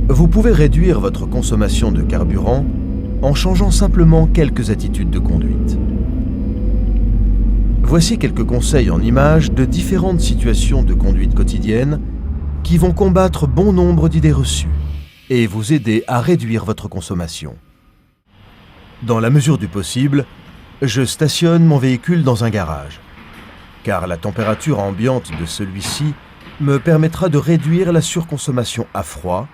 Vous pouvez réduire votre consommation de carburant en changeant simplement quelques attitudes de conduite. Voici quelques conseils en images de différentes situations de conduite quotidienne qui vont combattre bon nombre d'idées reçues et vous aider à réduire votre consommation. Dans la mesure du possible, je stationne mon véhicule dans un garage, car la température ambiante de celui-ci me permettra de réduire la surconsommation à froid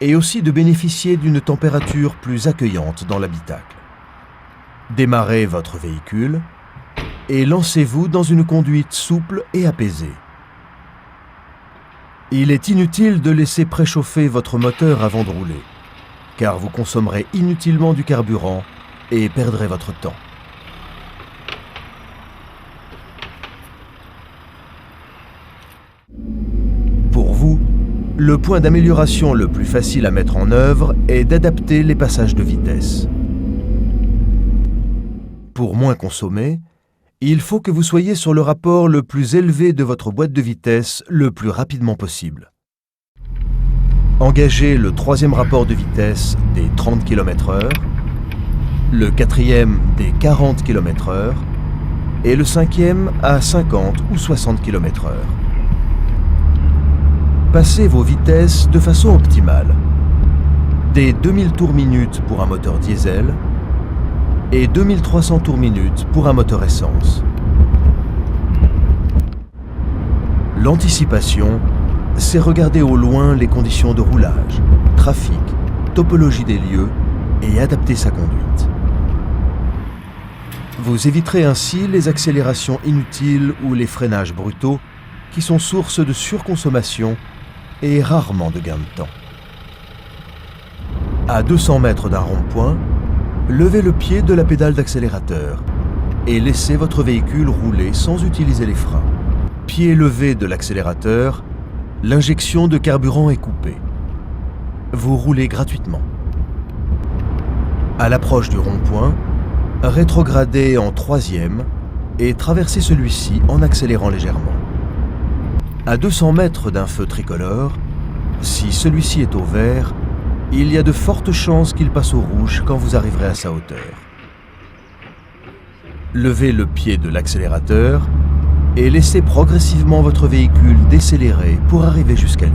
et aussi de bénéficier d'une température plus accueillante dans l'habitacle. Démarrez votre véhicule et lancez-vous dans une conduite souple et apaisée. Il est inutile de laisser préchauffer votre moteur avant de rouler, car vous consommerez inutilement du carburant et perdrez votre temps. Pour vous, le point d'amélioration le plus facile à mettre en œuvre est d'adapter les passages de vitesse. Pour moins consommer, il faut que vous soyez sur le rapport le plus élevé de votre boîte de vitesse le plus rapidement possible. Engagez le 3e rapport de vitesse des 30 km/h, le 4e des 40 km/h et le 5e à 50 ou 60 km/h. Passez vos vitesses de façon optimale, des 2000 tours minute pour un moteur diesel et 2300 tours minute pour un moteur essence. L'anticipation, c'est regarder au loin les conditions de roulage, trafic, topologie des lieux et adapter sa conduite. Vous éviterez ainsi les accélérations inutiles ou les freinages brutaux qui sont source de surconsommation et rarement de gain de temps. À 200 mètres d'un rond-point, levez le pied de la pédale d'accélérateur et laissez votre véhicule rouler sans utiliser les freins. Pied levé de l'accélérateur, l'injection de carburant est coupée. Vous roulez gratuitement. À l'approche du rond-point, rétrogradez en 3e et traversez celui-ci en accélérant légèrement. À 200 mètres d'un feu tricolore, si celui-ci est au vert, il y a de fortes chances qu'il passe au rouge quand vous arriverez à sa hauteur. Levez le pied de l'accélérateur et laissez progressivement votre véhicule décélérer pour arriver jusqu'à lui.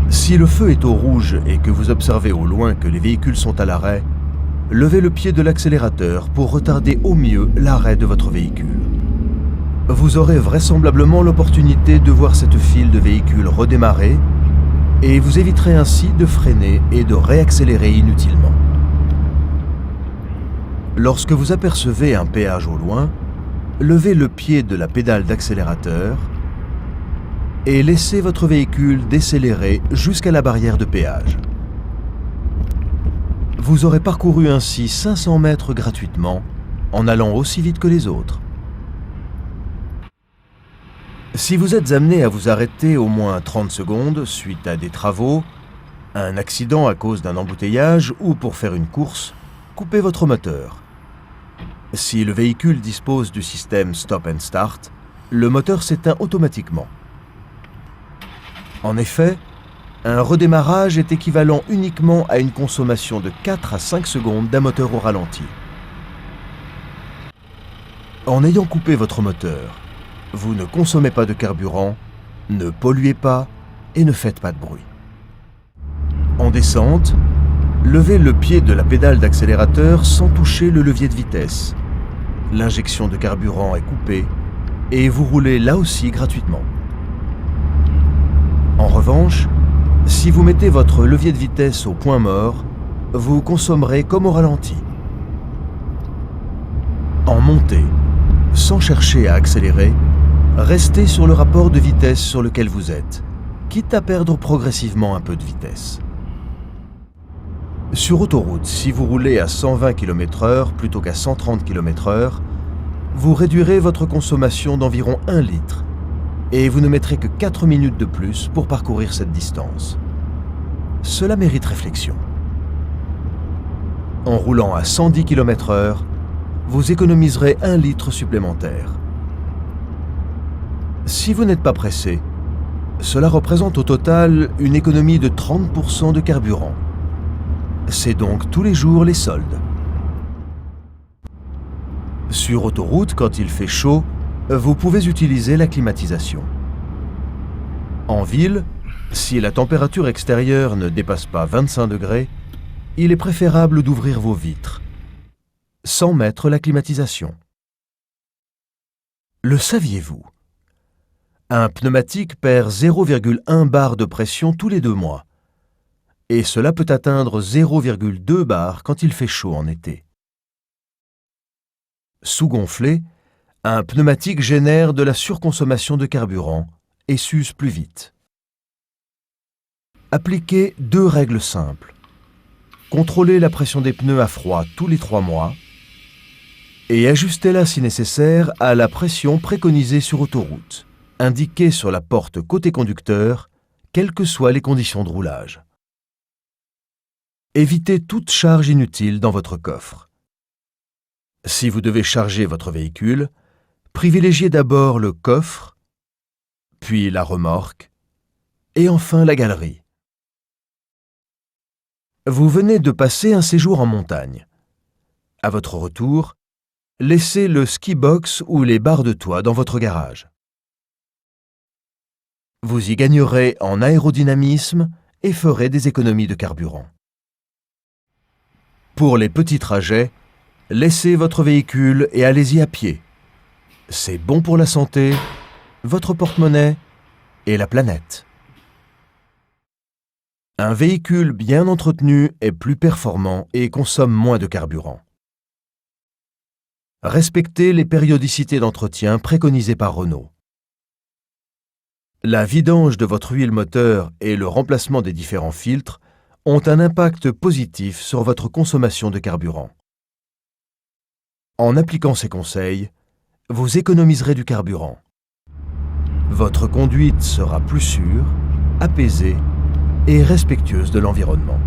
Si le feu est au rouge et que vous observez au loin que les véhicules sont à l'arrêt, levez le pied de l'accélérateur pour retarder au mieux l'arrêt de votre véhicule. Vous aurez vraisemblablement l'opportunité de voir cette file de véhicules redémarrer et vous éviterez ainsi de freiner et de réaccélérer inutilement. Lorsque vous apercevez un péage au loin, levez le pied de la pédale d'accélérateur et laissez votre véhicule décélérer jusqu'à la barrière de péage. Vous aurez parcouru ainsi 500 mètres gratuitement en allant aussi vite que les autres. Si vous êtes amené à vous arrêter au moins 30 secondes suite à des travaux, un accident à cause d'un embouteillage ou pour faire une course, coupez votre moteur. Si le véhicule dispose du système Stop and Start, le moteur s'éteint automatiquement. En effet, un redémarrage est équivalent uniquement à une consommation de 4 à 5 secondes d'un moteur au ralenti. En ayant coupé votre moteur, vous ne consommez pas de carburant, ne polluez pas et ne faites pas de bruit. En descente, levez le pied de la pédale d'accélérateur sans toucher le levier de vitesse. L'injection de carburant est coupée et vous roulez là aussi gratuitement. En revanche, si vous mettez votre levier de vitesse au point mort, vous consommerez comme au ralenti. En montée, sans chercher à accélérer, restez sur le rapport de vitesse sur lequel vous êtes, quitte à perdre progressivement un peu de vitesse. Sur autoroute, si vous roulez à 120 km/h plutôt qu'à 130 km/h, vous réduirez votre consommation d'environ 1 litre et vous ne mettrez que 4 minutes de plus pour parcourir cette distance. Cela mérite réflexion. En roulant à 110 km/h, vous économiserez 1 litre supplémentaire. Si vous n'êtes pas pressé, Cela représente au total une économie de 30% de carburant. C'est donc tous les jours les soldes. Sur autoroute, quand il fait chaud, vous pouvez utiliser la climatisation. En ville, si la température extérieure ne dépasse pas 25 degrés, il est préférable d'ouvrir vos vitres, sans mettre la climatisation. Le saviez-vous? Un pneumatique perd 0,1 bar de pression tous les 2 mois, et cela peut atteindre 0,2 bar quand il fait chaud en été. Sous-gonflé, un pneumatique génère de la surconsommation de carburant et s'use plus vite. Appliquez 2 règles simples. Contrôlez la pression des pneus à froid tous les 3 mois et ajustez-la si nécessaire à la pression préconisée sur autoroute, indiquée sur la porte côté conducteur, quelles que soient les conditions de roulage. Évitez toute charge inutile dans votre coffre. Si vous devez charger votre véhicule, privilégiez d'abord le coffre, puis la remorque, et enfin la galerie. Vous venez de passer un séjour en montagne. À votre retour, laissez le ski box ou les barres de toit dans votre garage. Vous y gagnerez en aérodynamisme et ferez des économies de carburant. Pour les petits trajets, laissez votre véhicule et allez-y à pied. C'est bon pour la santé, votre porte-monnaie et la planète. Un véhicule bien entretenu est plus performant et consomme moins de carburant. Respectez les périodicités d'entretien préconisées par Renault. La vidange de votre huile moteur et le remplacement des différents filtres ont un impact positif sur votre consommation de carburant. En appliquant ces conseils, vous économiserez du carburant. Votre conduite sera plus sûre, apaisée et respectueuse de l'environnement.